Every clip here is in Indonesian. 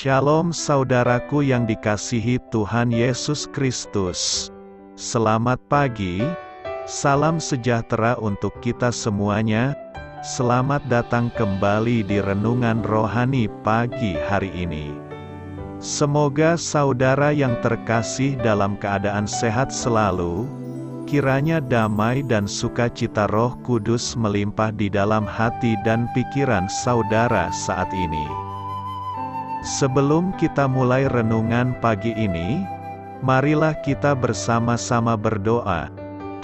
Shalom saudaraku yang dikasihi Tuhan Yesus Kristus. Selamat pagi, salam sejahtera untuk kita semuanya. Selamat datang kembali di Renungan Rohani pagi hari ini. Semoga saudara yang terkasih dalam keadaan sehat selalu. Kiranya damai dan sukacita Roh Kudus melimpah di dalam hati dan pikiran saudara saat ini. Sebelum kita mulai renungan pagi ini, marilah kita bersama-sama berdoa.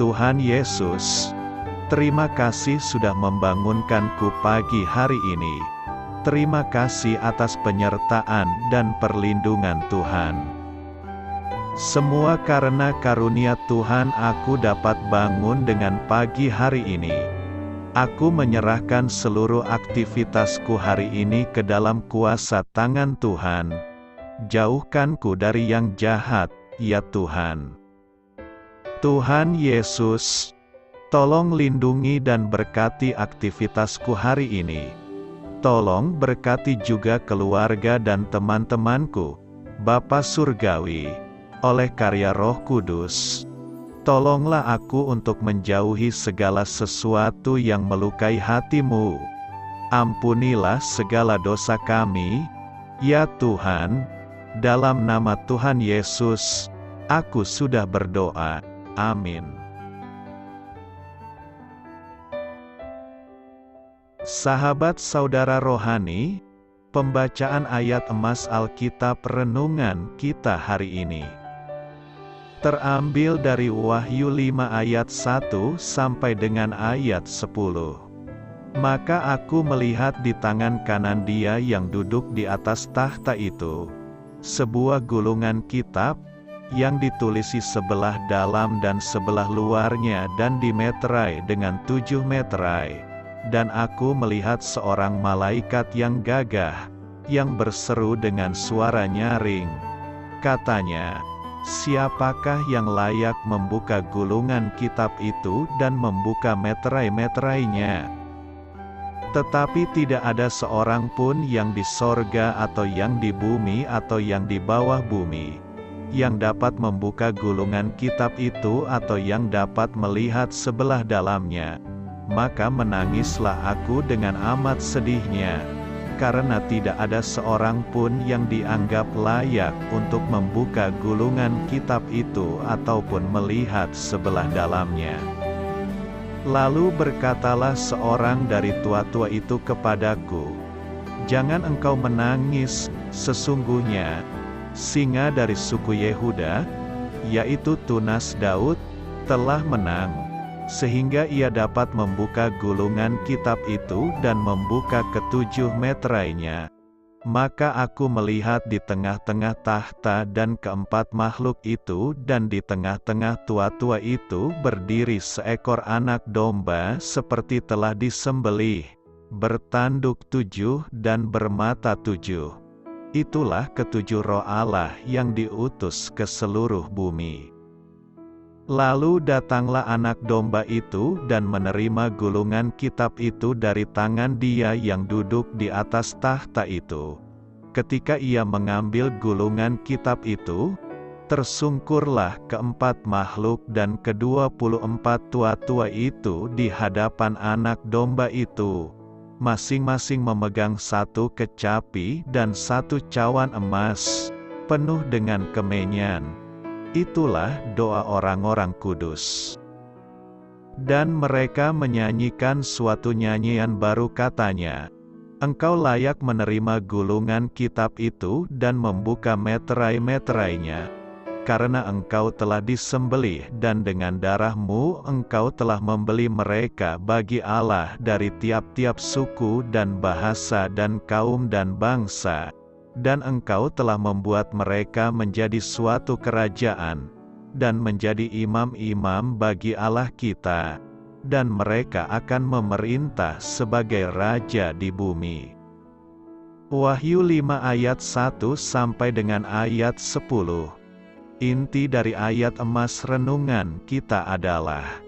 Tuhan Yesus, terima kasih sudah membangunkanku pagi hari ini. Terima kasih atas penyertaan dan perlindungan Tuhan. Semua karena karunia Tuhan aku dapat bangun dengan pagi hari ini. Aku menyerahkan seluruh aktivitasku hari ini ke dalam kuasa tangan Tuhan. Jauhkanku dari yang jahat, ya Tuhan. Tuhan Yesus, tolong lindungi dan berkati aktivitasku hari ini. Tolong berkati juga keluarga dan teman-temanku, Bapa Surgawi, oleh karya Roh Kudus. Tolonglah aku untuk menjauhi segala sesuatu yang melukai hati-Mu. Ampunilah segala dosa kami, ya Tuhan. Dalam nama Tuhan Yesus, aku sudah berdoa. Amin. Sahabat saudara rohani, pembacaan ayat emas Alkitab renungan kita hari ini terambil dari Wahyu 5 ayat 1 sampai dengan ayat 10. Maka aku melihat di tangan kanan Dia yang duduk di atas tahta itu sebuah gulungan kitab, yang ditulisi sebelah dalam dan sebelah luarnya dan dimeterai dengan 7 meterai. Dan aku melihat seorang malaikat yang gagah, yang berseru dengan suara nyaring. Katanya, siapakah yang layak membuka gulungan kitab itu dan membuka meterai-meterainya? Tetapi tidak ada seorang pun yang di sorga atau yang di bumi atau yang di bawah bumi, yang dapat membuka gulungan kitab itu atau yang dapat melihat sebelah dalamnya. Maka menangislah aku dengan amat sedihnya, karena tidak ada seorang pun yang dianggap layak untuk membuka gulungan kitab itu ataupun melihat sebelah dalamnya. Lalu berkatalah seorang dari tua-tua itu kepadaku, jangan engkau menangis, sesungguhnya singa dari suku Yehuda, yaitu tunas Daud, telah menang, sehingga ia dapat membuka gulungan kitab itu dan membuka ke-7 meterainya. Maka aku melihat di tengah-tengah tahta dan keempat makhluk itu dan di tengah-tengah tua-tua itu berdiri seekor anak domba seperti telah disembelih, bertanduk 7 dan bermata 7. Itulah ke-7 roh Allah yang diutus ke seluruh bumi. Lalu datanglah anak domba itu dan menerima gulungan kitab itu dari tangan Dia yang duduk di atas tahta itu. Ketika ia mengambil gulungan kitab itu, tersungkurlah keempat makhluk dan ke-24 tua-tua itu di hadapan anak domba itu, masing-masing memegang satu kecapi dan satu cawan emas, penuh dengan kemenyan. Itulah doa orang-orang kudus. Dan mereka menyanyikan suatu nyanyian baru, katanya, engkau layak menerima gulungan kitab itu dan membuka meterai-meterainya, karena engkau telah disembelih dan dengan darah-Mu engkau telah membeli mereka bagi Allah dari tiap-tiap suku dan bahasa dan kaum dan bangsa. Dan engkau telah membuat mereka menjadi suatu kerajaan, dan menjadi imam-imam bagi Allah kita, dan mereka akan memerintah sebagai raja di bumi. Wahyu 5 ayat 1 sampai dengan ayat 10. Inti dari ayat emas renungan kita adalah,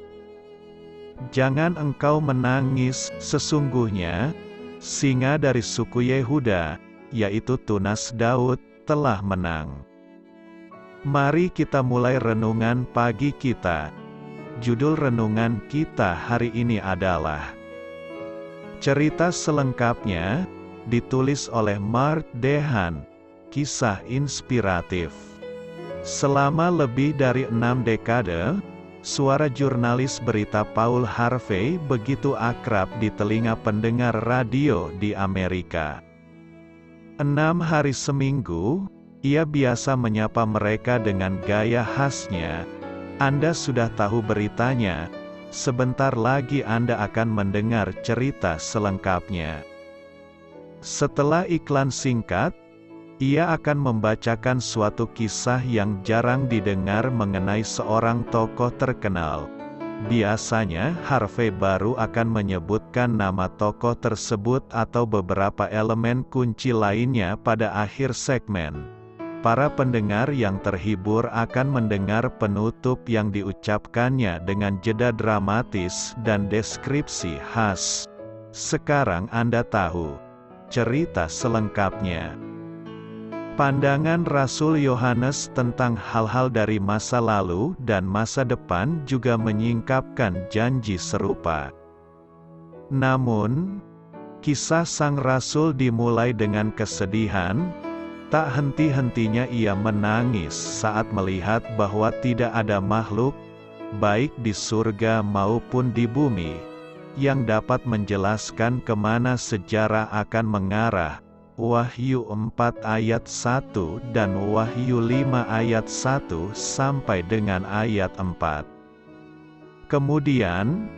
jangan engkau menangis, sesungguhnya singa dari suku Yehuda, yaitu tunas Daud, telah menang. Mari kita mulai renungan pagi kita. Judul renungan kita hari ini adalah cerita selengkapnya, ditulis oleh Mark Dehan, kisah inspiratif. Selama lebih dari 6 dekade, suara jurnalis berita Paul Harvey begitu akrab di telinga pendengar radio di Amerika. 6 hari seminggu, ia biasa menyapa mereka dengan gaya khasnya. Anda sudah tahu beritanya, sebentar lagi Anda akan mendengar cerita selengkapnya. Setelah iklan singkat, ia akan membacakan suatu kisah yang jarang didengar mengenai seorang tokoh terkenal. Biasanya, Harvey baru akan menyebutkan nama tokoh tersebut atau beberapa elemen kunci lainnya pada akhir segmen. Para pendengar yang terhibur akan mendengar penutup yang diucapkannya dengan jeda dramatis dan deskripsi khas. Sekarang Anda tahu cerita selengkapnya. Pandangan Rasul Yohanes tentang hal-hal dari masa lalu dan masa depan juga menyingkapkan janji serupa. Namun, kisah sang rasul dimulai dengan kesedihan. Tak henti-hentinya ia menangis saat melihat bahwa tidak ada makhluk, baik di surga maupun di bumi, yang dapat menjelaskan kemana sejarah akan mengarah. Wahyu 4 ayat 1 dan Wahyu 5 ayat 1 sampai dengan ayat 4. Kemudian,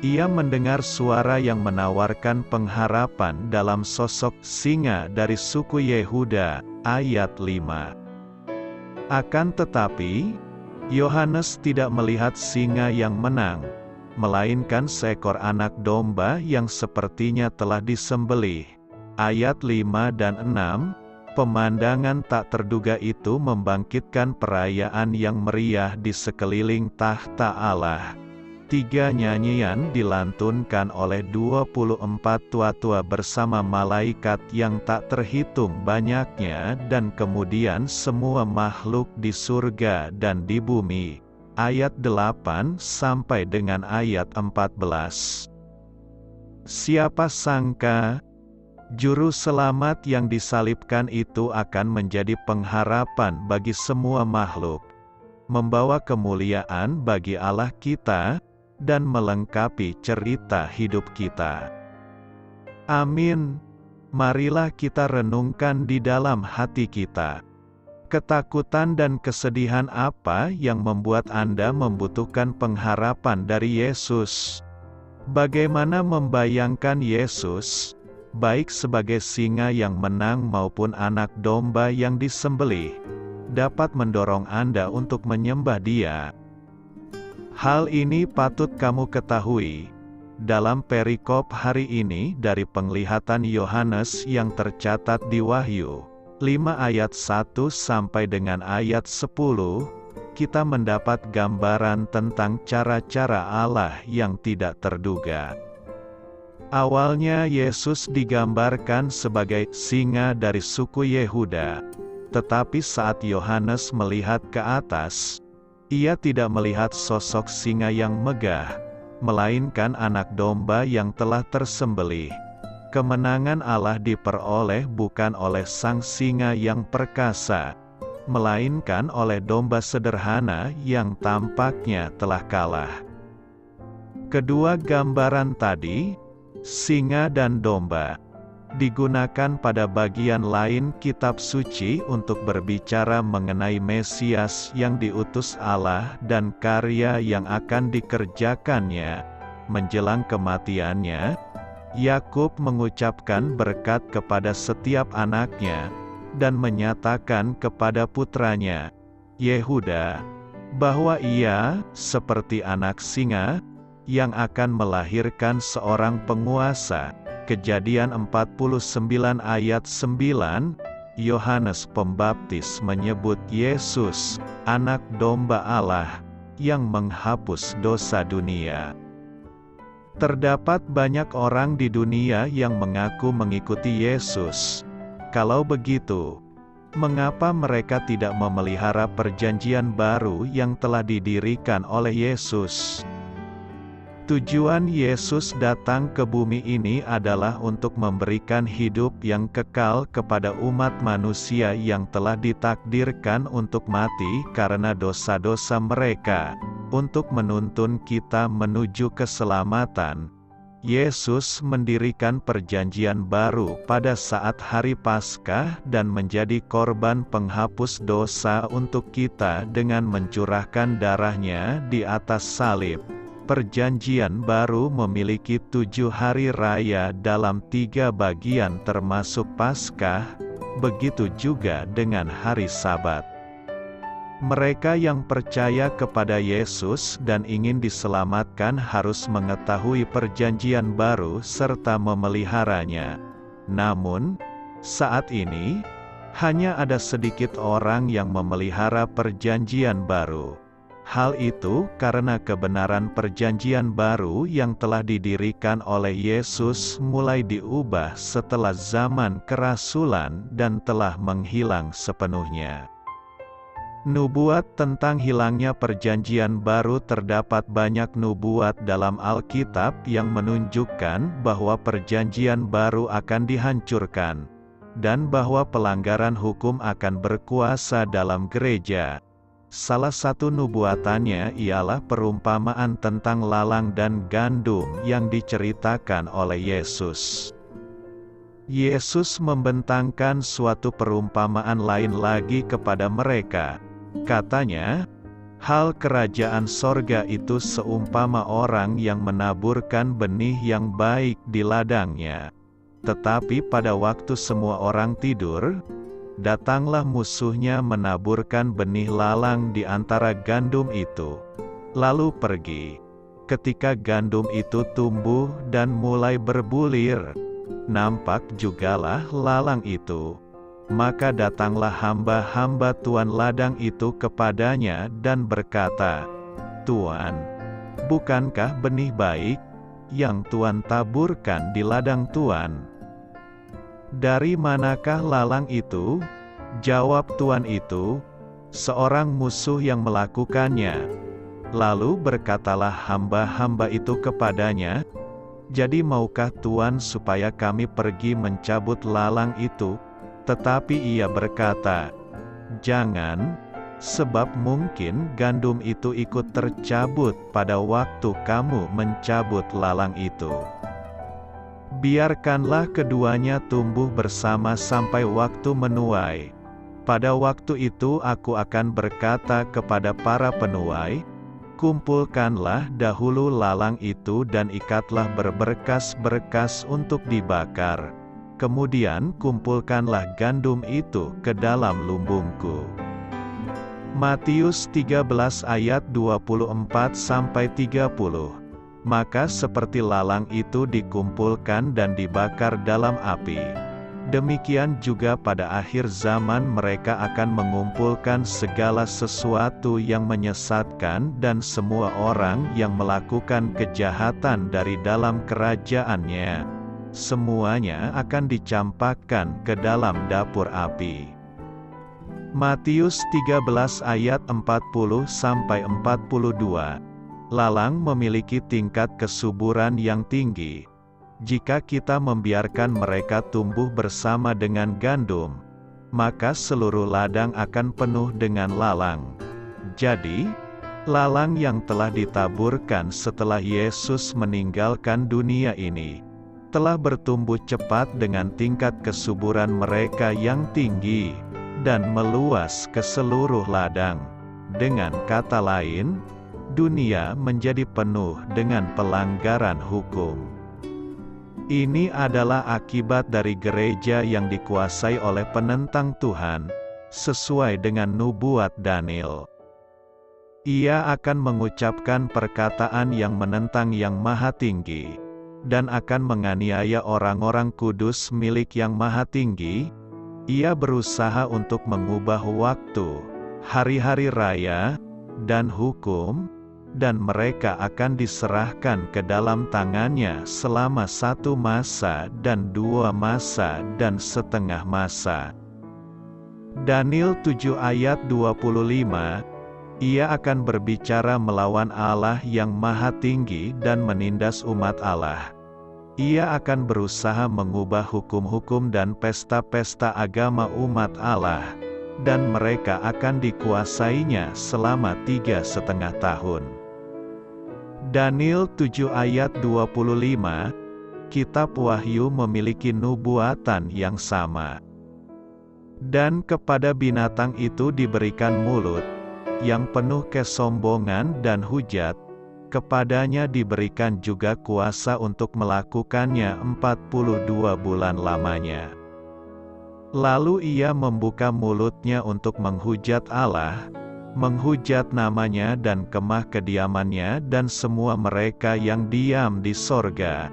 ia mendengar suara yang menawarkan pengharapan dalam sosok singa dari suku Yehuda, ayat 5. Akan tetapi, Yohanes tidak melihat singa yang menang, melainkan seekor anak domba yang sepertinya telah disembelih. Ayat 5 dan 6, pemandangan tak terduga itu membangkitkan perayaan yang meriah di sekeliling tahta Allah. 3 nyanyian dilantunkan oleh 24 tua-tua bersama malaikat yang tak terhitung banyaknya dan kemudian semua makhluk di surga dan di bumi. Ayat 8 sampai dengan ayat 14. Siapa sangka Juru Selamat yang disalibkan itu akan menjadi pengharapan bagi semua makhluk, membawa kemuliaan bagi Allah kita, dan melengkapi cerita hidup kita. Amin. Marilah kita renungkan di dalam hati kita. Ketakutan dan kesedihan apa yang membuat Anda membutuhkan pengharapan dari Yesus? Bagaimana membayangkan Yesus, baik sebagai singa yang menang maupun anak domba yang disembelih, dapat mendorong Anda untuk menyembah Dia? Hal ini patut kamu ketahui. Dalam perikop hari ini dari penglihatan Yohanes yang tercatat di Wahyu 5 ayat 1 sampai dengan ayat 10, kita mendapat gambaran tentang cara-cara Allah yang tidak terduga. Awalnya Yesus digambarkan sebagai singa dari suku Yehuda, tetapi saat Yohanes melihat ke atas, ia tidak melihat sosok singa yang megah, melainkan anak domba yang telah tersembelih. Kemenangan Allah diperoleh bukan oleh sang singa yang perkasa, melainkan oleh domba sederhana yang tampaknya telah kalah. Kedua gambaran tadi, singa dan domba, digunakan pada bagian lain kitab suci untuk berbicara mengenai Mesias yang diutus Allah dan karya yang akan dikerjakannya. Menjelang kematiannya, Yakub mengucapkan berkat kepada setiap anaknya, dan menyatakan kepada putranya, Yehuda, bahwa ia, seperti anak singa, yang akan melahirkan seorang penguasa. Kejadian 49 ayat 9, Yohanes Pembaptis menyebut Yesus, anak domba Allah, yang menghapus dosa dunia. Terdapat banyak orang di dunia yang mengaku mengikuti Yesus. Kalau begitu, mengapa mereka tidak memelihara perjanjian baru yang telah didirikan oleh Yesus? Tujuan Yesus datang ke bumi ini adalah untuk memberikan hidup yang kekal kepada umat manusia yang telah ditakdirkan untuk mati karena dosa-dosa mereka, untuk menuntun kita menuju keselamatan. Yesus mendirikan perjanjian baru pada saat hari Paskah dan menjadi korban penghapus dosa untuk kita dengan mencurahkan darahnya di atas salib. Perjanjian baru memiliki 7 hari raya dalam 3 bagian termasuk Paskah, begitu juga dengan hari Sabat. Mereka yang percaya kepada Yesus dan ingin diselamatkan harus mengetahui perjanjian baru serta memeliharanya. Namun, saat ini, hanya ada sedikit orang yang memelihara perjanjian baru. Hal itu karena kebenaran perjanjian baru yang telah didirikan oleh Yesus mulai diubah setelah zaman kerasulan dan telah menghilang sepenuhnya. Nubuat tentang hilangnya perjanjian baru. Terdapat banyak nubuat dalam Alkitab yang menunjukkan bahwa perjanjian baru akan dihancurkan, dan bahwa pelanggaran hukum akan berkuasa dalam gereja. Salah satu nubuatannya ialah perumpamaan tentang lalang dan gandum yang diceritakan oleh Yesus. Yesus membentangkan suatu perumpamaan lain lagi kepada mereka. Katanya, hal kerajaan sorga itu seumpama orang yang menaburkan benih yang baik di ladangnya. Tetapi pada waktu semua orang tidur, datanglah musuhnya menaburkan benih lalang di antara gandum itu, lalu pergi. Ketika gandum itu tumbuh dan mulai berbulir, nampak jugalah lalang itu. Maka datanglah hamba-hamba tuan ladang itu kepadanya dan berkata, "Tuan, bukankah benih baik yang Tuan taburkan di ladang Tuan? Dari manakah lalang itu?" Jawab tuan itu, "Seorang musuh yang melakukannya." Lalu berkatalah hamba-hamba itu kepadanya, "Jadi maukah Tuan supaya kami pergi mencabut lalang itu?" Tetapi ia berkata, "Jangan, sebab mungkin gandum itu ikut tercabut pada waktu kamu mencabut lalang itu. Biarkanlah keduanya tumbuh bersama sampai waktu menuai. Pada waktu itu aku akan berkata kepada para penuai, kumpulkanlah dahulu lalang itu dan ikatlah berberkas-berkas untuk dibakar. Kemudian kumpulkanlah gandum itu ke dalam lumbungku." Matius 13 ayat 24-30. Maka seperti lalang itu dikumpulkan dan dibakar dalam api, demikian juga pada akhir zaman mereka akan mengumpulkan segala sesuatu yang menyesatkan dan semua orang yang melakukan kejahatan dari dalam kerajaannya. Semuanya akan dicampakkan ke dalam dapur api. Matius 13 ayat 40-42. Lalang memiliki tingkat kesuburan yang tinggi. Jika kita membiarkan mereka tumbuh bersama dengan gandum, maka seluruh ladang akan penuh dengan lalang. Jadi, lalang yang telah ditaburkan setelah Yesus meninggalkan dunia ini, telah bertumbuh cepat dengan tingkat kesuburan mereka yang tinggi, dan meluas ke seluruh ladang. Dengan kata lain, dunia menjadi penuh dengan pelanggaran hukum. Ini adalah akibat dari gereja yang dikuasai oleh penentang Tuhan, sesuai dengan nubuat Daniel. Ia akan mengucapkan perkataan yang menentang Yang Maha Tinggi, dan akan menganiaya orang-orang kudus milik Yang Maha Tinggi. Ia berusaha untuk mengubah waktu, hari-hari raya, dan hukum, dan mereka akan diserahkan ke dalam tangannya selama 1 masa dan 2 masa dan setengah masa. Daniel 7 ayat 25, ia akan berbicara melawan Allah yang Maha Tinggi dan menindas umat Allah. Ia akan berusaha mengubah hukum-hukum dan pesta-pesta agama umat Allah, dan mereka akan dikuasainya selama 3,5 tahun. Daniel 7 ayat 25, Kitab Wahyu memiliki nubuatan yang sama. Dan kepada binatang itu diberikan mulut, yang penuh kesombongan dan hujat, kepadanya diberikan juga kuasa untuk melakukannya 42 bulan lamanya. Lalu ia membuka mulutnya untuk menghujat Allah, menghujat namanya dan kemah kediamannya dan semua mereka yang diam di sorga,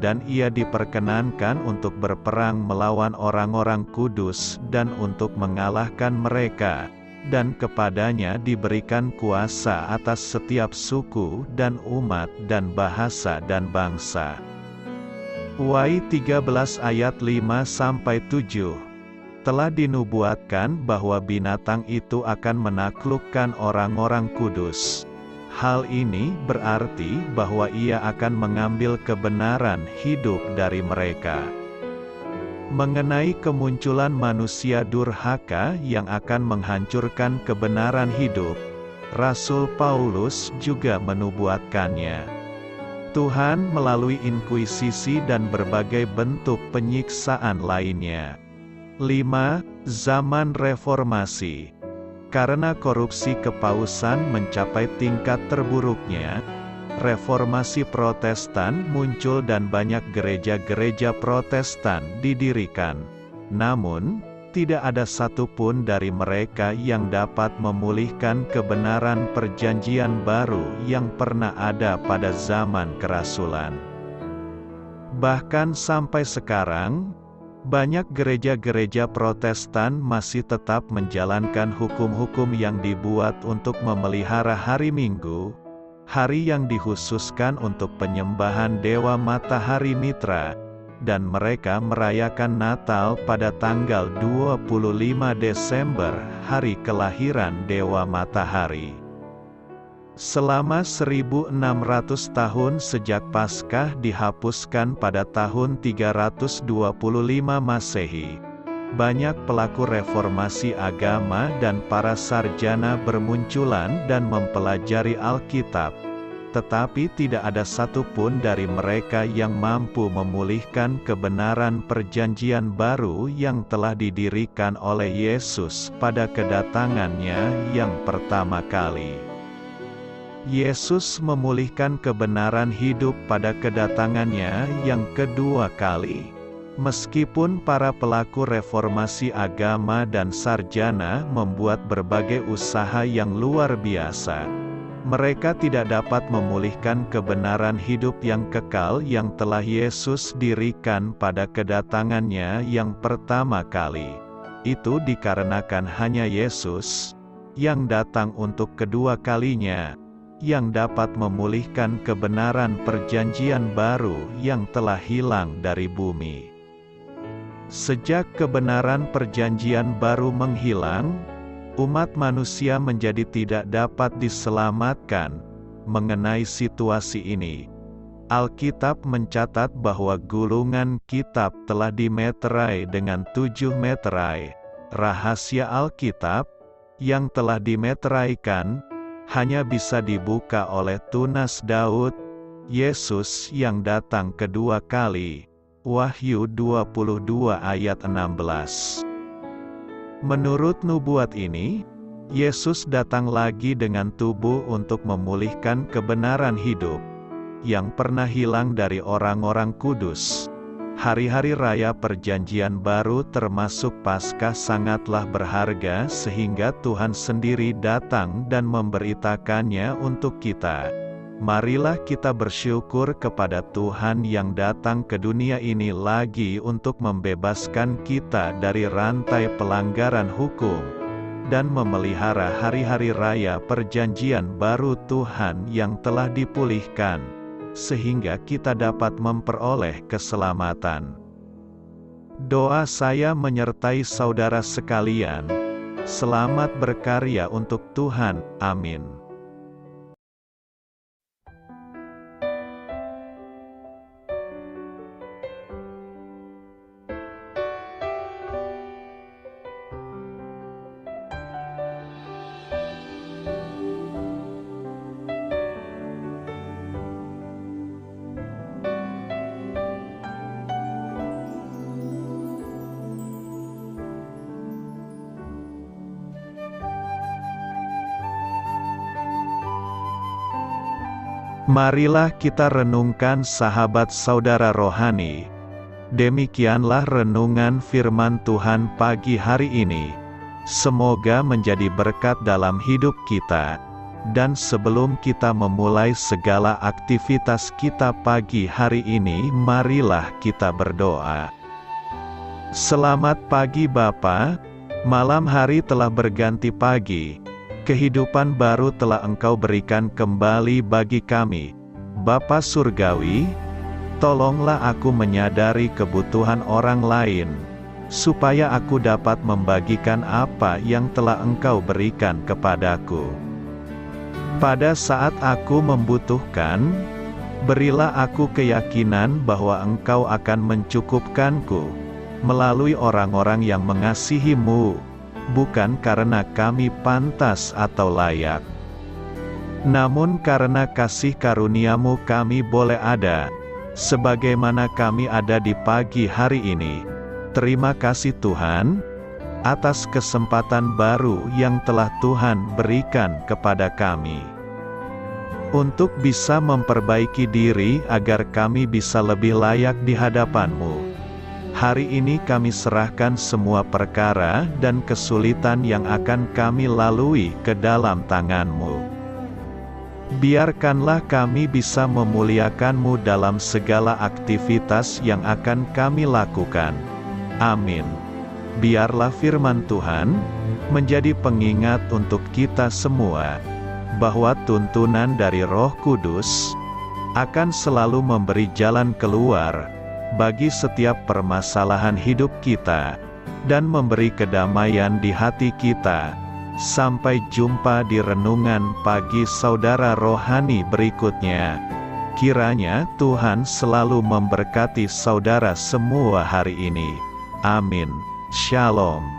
dan ia diperkenankan untuk berperang melawan orang-orang kudus dan untuk mengalahkan mereka, dan kepadanya diberikan kuasa atas setiap suku dan umat dan bahasa dan bangsa. Wahyu 13 ayat 5-7 telah dinubuatkan bahwa binatang itu akan menaklukkan orang-orang kudus. Hal ini berarti bahwa ia akan mengambil kebenaran hidup dari mereka. Mengenai kemunculan manusia durhaka yang akan menghancurkan kebenaran hidup, Rasul Paulus juga menubuatkannya. Tuhan melalui inkuisisi dan berbagai bentuk penyiksaan lainnya. 5. Zaman Reformasi. Karena korupsi kepausan mencapai tingkat terburuknya, Reformasi Protestan muncul dan banyak gereja-gereja Protestan didirikan. Namun, tidak ada satupun dari mereka yang dapat memulihkan kebenaran perjanjian baru yang pernah ada pada zaman kerasulan. Bahkan sampai sekarang, banyak gereja-gereja Protestan masih tetap menjalankan hukum-hukum yang dibuat untuk memelihara hari Minggu, hari yang dikhususkan untuk penyembahan Dewa Matahari Mitra, dan mereka merayakan Natal pada tanggal 25 Desember, hari kelahiran Dewa Matahari. Selama 1600 tahun sejak Paskah dihapuskan pada tahun 325 Masehi, banyak pelaku reformasi agama dan para sarjana bermunculan dan mempelajari Alkitab, tetapi tidak ada satupun dari mereka yang mampu memulihkan kebenaran perjanjian baru yang telah didirikan oleh Yesus pada kedatangannya yang pertama kali. Yesus memulihkan kebenaran hidup pada kedatangannya yang kedua kali. Meskipun para pelaku reformasi agama dan sarjana membuat berbagai usaha yang luar biasa, mereka tidak dapat memulihkan kebenaran hidup yang kekal yang telah Yesus dirikan pada kedatangannya yang pertama kali. Itu dikarenakan hanya Yesus, yang datang untuk kedua kalinya, yang dapat memulihkan kebenaran perjanjian baru yang telah hilang dari bumi. Sejak kebenaran perjanjian baru menghilang, umat manusia menjadi tidak dapat diselamatkan. Mengenai situasi ini, Alkitab mencatat bahwa gulungan kitab telah dimeterai dengan 7 meterai. Rahasia Alkitab yang telah dimeteraikan hanya bisa dibuka oleh tunas Daud, Yesus yang datang kedua kali. Wahyu 22 ayat 16. Menurut nubuat ini, Yesus datang lagi dengan tubuh untuk memulihkan kebenaran hidup yang pernah hilang dari orang-orang kudus. Hari-hari raya perjanjian baru termasuk Paskah sangatlah berharga sehingga Tuhan sendiri datang dan memberitakannya untuk kita. Marilah kita bersyukur kepada Tuhan yang datang ke dunia ini lagi untuk membebaskan kita dari rantai pelanggaran hukum, dan memelihara hari-hari raya perjanjian baru Tuhan yang telah dipulihkan, sehingga kita dapat memperoleh keselamatan. Doa saya menyertai saudara sekalian. Selamat berkarya untuk Tuhan. Amin. Marilah kita renungkan sahabat saudara rohani. Demikianlah renungan firman Tuhan pagi hari ini. Semoga menjadi berkat dalam hidup kita. Dan sebelum kita memulai segala aktivitas kita pagi hari ini, marilah kita berdoa. Selamat pagi Bapa, malam hari telah berganti pagi. Kehidupan baru telah Engkau berikan kembali bagi kami. Bapa Surgawi, tolonglah aku menyadari kebutuhan orang lain, supaya aku dapat membagikan apa yang telah Engkau berikan kepadaku. Pada saat aku membutuhkan, berilah aku keyakinan bahwa Engkau akan mencukupkanku, melalui orang-orang yang mengasihi-Mu, bukan karena kami pantas atau layak, namun karena kasih karunia-Mu kami boleh ada, sebagaimana kami ada di pagi hari ini. Terima kasih Tuhan, atas kesempatan baru yang telah Tuhan berikan kepada kami, untuk bisa memperbaiki diri agar kami bisa lebih layak di hadapan-Mu. Hari ini kami serahkan semua perkara dan kesulitan yang akan kami lalui ke dalam tangan-Mu. Biarkanlah kami bisa memuliakan-Mu dalam segala aktivitas yang akan kami lakukan. Amin. Biarlah firman Tuhan menjadi pengingat untuk kita semua, bahwa tuntunan dari Roh Kudus akan selalu memberi jalan keluar bagi setiap permasalahan hidup kita, dan memberi kedamaian di hati kita. Sampai jumpa di renungan pagi saudara rohani berikutnya. Kiranya Tuhan selalu memberkati saudara semua hari ini. Amin. Shalom.